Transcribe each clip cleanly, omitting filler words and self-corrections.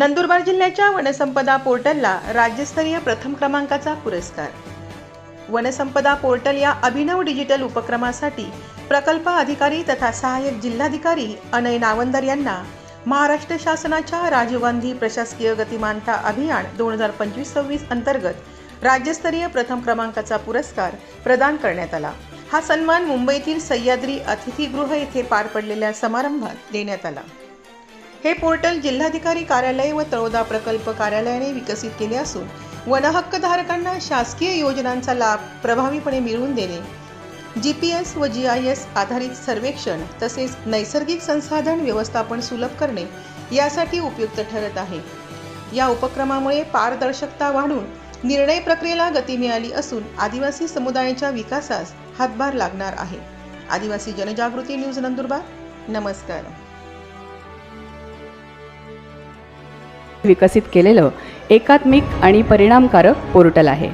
नंदुरबार जिल्ह्याच्या वनसंपदा पोर्टलला राज्यस्तरीय प्रथम क्रमांकाचा पुरस्कार। वनसंपदा पोर्टल या अभिनव डिजिटल उपक्रमासाठी प्रकल्प अधिकारी तथा सहाय्यक जिल्हाधिकारी अनय नावंदर यांना महाराष्ट्र शासनाच्या राजीव गांधी प्रशासकीय गतिमानता अभियान 2025-26 अंतर्गत राज्यस्तरीय प्रथम क्रमांकाचा पुरस्कार प्रदान करण्यात आला। हा सन्मान मुंबईतील सह्याद्री अतिथीगृह येथे पार पडलेल्या समारंभात देण्यात आला। हे पोर्टल जिल्हाधिकारी कार्यालय व तळोदा प्रकल्प कार्यालयाने विकसित केले असून वनहक्कधारकांना शासकीय योजनांचा लाभ प्रभावीपणे मिळवून देणे, GPS व GIS आधारित सर्वेक्षण तसेच नैसर्गिक संसाधन व्यवस्थापन सुलभ करणे यासाठी उपयुक्त ठरत आहे। या उपक्रमामुळे पारदर्शकता वाढून निर्णय प्रक्रियेला गती मिळाली असून आदिवासी समुदायाच्या विकासास हातभार लागणार आहे। आदिवासी जनजागृती न्यूज नंदुरबार। नमस्कार। विकसित केलेलं एकात्मिक आणि परिणामकारक पोर्टल आहे।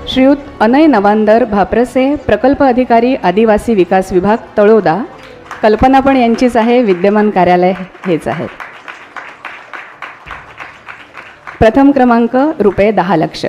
श्रीयुत अनय नवांदर भाप्रसे, प्रकल्प अधिकारी आदिवासी विकास विभाग तळोदा। कल्पना पण यांचीच आहे, विद्यमान कार्यालय हेच आहे। प्रथम क्रमांक रुपये 10 लाख।